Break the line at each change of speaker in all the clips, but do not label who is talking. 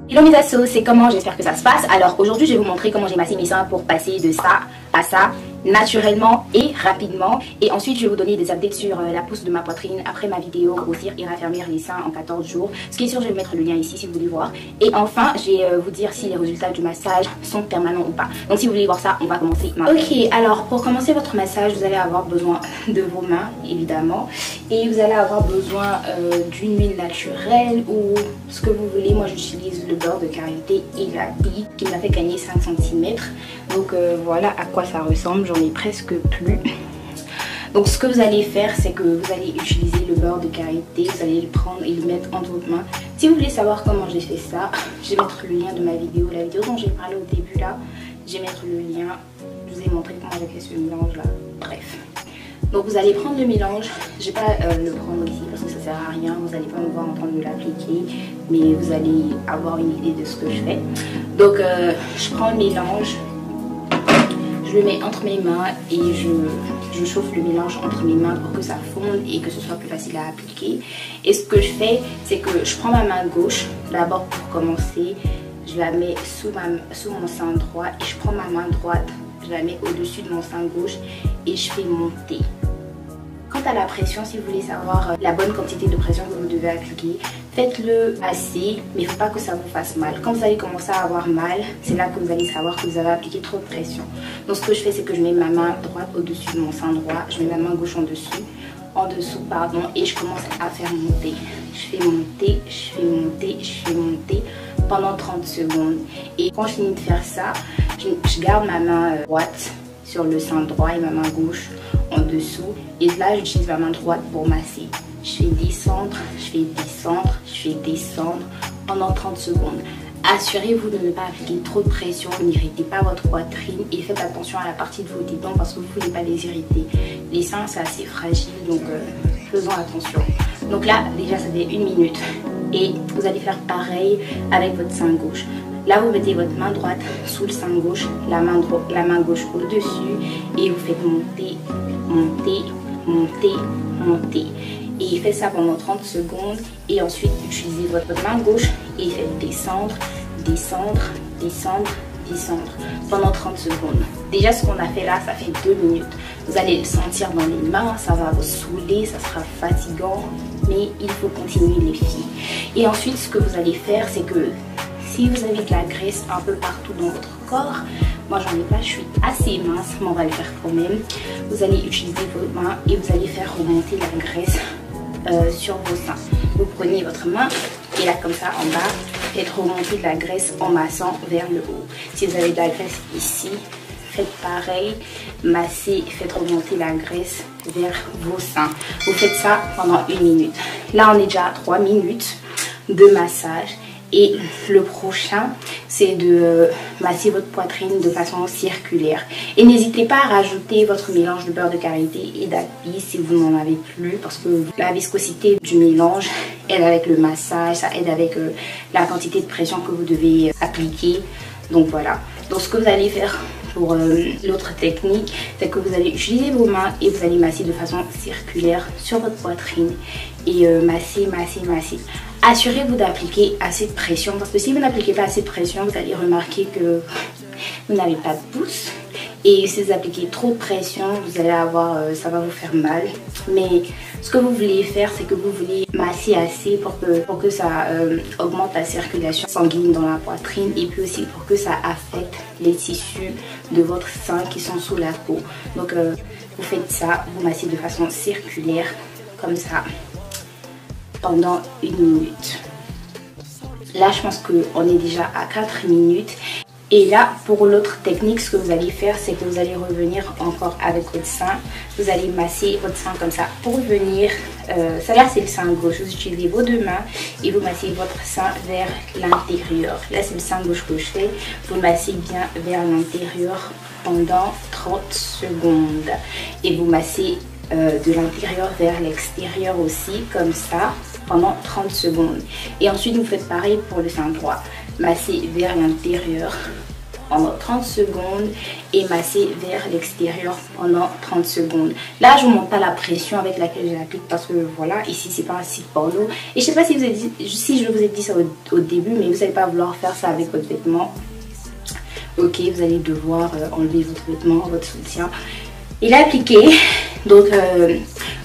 Hello mes assos, c'est comment, j'espère que ça se passe. Alors aujourd'hui je vais vous montrer comment j'ai massé mes seins pour passer de ça à ça naturellement et rapidement. Et ensuite je vais vous donner des updates sur la pousse de ma poitrine après ma vidéo grossir et raffermir les seins en 14 jours. Ce qui est sûr, je vais mettre le lien ici si vous voulez voir. Et enfin je vais vous dire si les résultats du massage sont permanents ou pas. Donc si vous voulez voir ça, on va commencer maintenant. Ok, alors pour commencer votre massage, vous allez avoir besoin de vos mains évidemment. Et vous allez avoir besoin d'une huile naturelle ou ce que vous voulez. Moi j'utilise le beurre de karité et la bille qui m'a fait gagner 5 cm. Donc voilà à quoi ça ressemble, j'en ai presque plus. Donc ce que vous allez faire, c'est que vous allez utiliser le beurre de karité, vous allez le prendre et le mettre entre vos mains. Si vous voulez savoir comment j'ai fait ça, je vais mettre le lien de ma vidéo, la vidéo dont j'ai parlé au début là. Je vais mettre le lien, je vous ai montré comment j'ai fait ce mélange là, bref. Donc vous allez prendre le mélange, je vais pas le prendre ici parce que ça sert à rien, vous n'allez pas me voir en train de l'appliquer, mais vous allez avoir une idée de ce que je fais. Donc je prends le mélange, je le mets entre mes mains et je chauffe le mélange entre mes mains pour que ça fonde et que ce soit plus facile à appliquer. Et ce que je fais, c'est que je prends ma main gauche, d'abord pour commencer, je la mets sous mon sein droit et je prends ma main droite, je la mets au-dessus de mon sein gauche et je fais monter. Quant à la pression, si vous voulez savoir la bonne quantité de pression que vous devez appliquer, faites-le assez, mais il ne faut pas que ça vous fasse mal. Quand vous allez commencer à avoir mal, c'est là que vous allez savoir que vous avez appliqué trop de pression. Donc ce que je fais, c'est que je mets ma main droite au-dessus de mon sein droit, je mets ma main gauche en dessous pardon, et je commence à faire monter. Je fais monter, je fais monter, je fais monter pendant 30 secondes. Et quand je finis de faire ça, je garde ma main droite sur le sein droit et ma main gauche en dessous. Et là, j'utilise ma main droite pour masser. Je fais descendre, je fais descendre, je fais descendre pendant 30 secondes. Assurez-vous de ne pas appliquer trop de pression, n'irritez pas votre poitrine et faites attention à la partie de vos tétons parce que vous ne voulez pas les irriter. Les seins, c'est assez fragile, donc faisons attention. Donc là, déjà, ça fait 1 minute. Et vous allez faire pareil avec votre sein gauche. Là, vous mettez votre main droite sous le sein gauche, la main gauche au-dessus et vous faites monter, monter, monter, monter. Et faites ça pendant 30 secondes et ensuite utilisez votre main gauche et faites descendre, descendre, descendre, descendre pendant 30 secondes. Déjà, ce qu'on a fait là, ça fait 2 minutes. Vous allez le sentir dans les mains, ça va vous saouler, ça sera fatigant, mais il faut continuer les filles. Et ensuite, ce que vous allez faire, c'est que si vous avez de la graisse un peu partout dans votre corps, moi j'en ai pas, je suis assez mince, mais on va le faire quand même. Vous allez utiliser vos mains et vous allez faire remonter la graisse sur vos seins. Vous prenez votre main et là comme ça en bas, faites remonter de la graisse en massant vers le haut. Si vous avez de la graisse ici, faites pareil, massez, faites remonter la graisse vers vos seins. Vous faites ça pendant 1 minute. Là on est déjà à 3 minutes de massage. Et le prochain, c'est de masser votre poitrine de façon circulaire. Et n'hésitez pas à rajouter votre mélange de beurre de karité et d'api si vous n'en avez plus. Parce que la viscosité du mélange aide avec le massage, ça aide avec la quantité de pression que vous devez appliquer. Donc voilà. Donc ce que vous allez faire pour l'autre technique, c'est que vous allez utiliser vos mains et vous allez masser de façon circulaire sur votre poitrine. Et masser, masser, masser. Assurez-vous d'appliquer assez de pression parce que si vous n'appliquez pas assez de pression, vous allez remarquer que vous n'avez pas de pouce. Et si vous appliquez trop de pression, vous allez avoir, ça va vous faire mal. Mais ce que vous voulez faire, c'est que vous voulez masser assez pour que ça augmente la circulation sanguine dans la poitrine et puis aussi pour que ça affecte les tissus de votre sein qui sont sous la peau. Donc vous faites ça, vous massez de façon circulaire comme ça pendant 1 minute. Là je pense qu'on est déjà à 4 minutes. Et là, pour l'autre technique, ce que vous allez faire, c'est que vous allez revenir encore avec votre sein. Vous allez masser votre sein comme ça pour venir. Ça là, c'est le sein gauche. Vous utilisez vos 2 mains et vous massez votre sein vers l'intérieur. Là, c'est le sein gauche que je fais. Vous massez bien vers l'intérieur pendant 30 secondes. Et vous massez de l'intérieur vers l'extérieur aussi, comme ça, pendant 30 secondes. Et ensuite, vous faites pareil pour le sein droit. Massez vers l'intérieur pendant 30 secondes et masser vers l'extérieur pendant 30 secondes. Là, je ne vous montre pas la pression avec laquelle je l'applique parce que voilà, ici, c'est pas un site porno. Et je sais pas si, si je vous ai dit ça au début, mais vous n'allez pas vouloir faire ça avec votre vêtement. Ok, vous allez devoir enlever votre vêtement, votre soutien et l'appliquer. Donc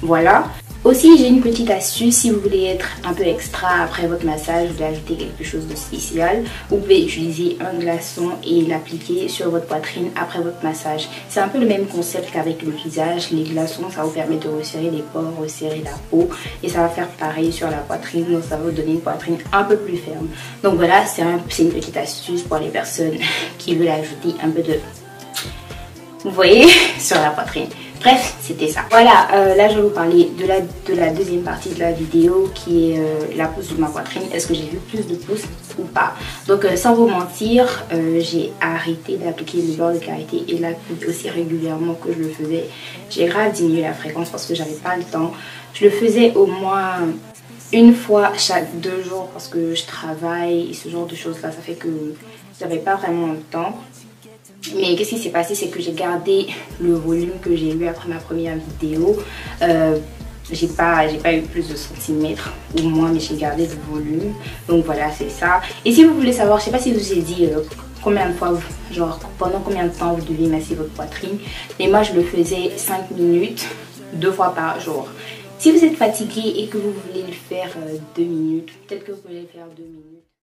voilà. Aussi, j'ai une petite astuce. Si vous voulez être un peu extra après votre massage, vous voulez ajouter quelque chose de spécial, vous pouvez utiliser un glaçon et l'appliquer sur votre poitrine après votre massage. C'est un peu le même concept qu'avec le visage. Les glaçons, ça vous permet de resserrer les pores, resserrer la peau, et ça va faire pareil sur la poitrine. Donc ça va vous donner une poitrine un peu plus ferme. Donc voilà, c'est une petite astuce pour les personnes qui veulent ajouter un peu de, vous voyez, sur la poitrine. Bref, c'était ça. Voilà, là je vais vous parler de la deuxième partie de la vidéo qui est la pousse de ma poitrine. Est-ce que j'ai vu plus de pouces ou pas? Donc sans vous mentir, j'ai arrêté d'appliquer le beurre de karité et l'appliquer aussi régulièrement que je le faisais. J'ai grave diminué la fréquence parce que j'avais pas le temps. Je le faisais au moins une fois chaque 2 jours parce que je travaille et ce genre de choses là, ça fait que j'avais pas vraiment le temps. Mais qu'est-ce qui s'est passé, c'est que j'ai gardé le volume que j'ai eu après ma première vidéo. J'ai pas eu plus de centimètres ou moins, mais j'ai gardé le volume. Donc voilà, c'est ça. Et si vous voulez savoir, je sais pas si je vous ai dit combien de fois, genre pendant combien de temps vous devez masser votre poitrine. Mais moi je le faisais 5 minutes, 2 fois par jour. Si vous êtes fatigué et que vous voulez le faire 2 minutes, peut-être que vous pouvez le faire 2 minutes.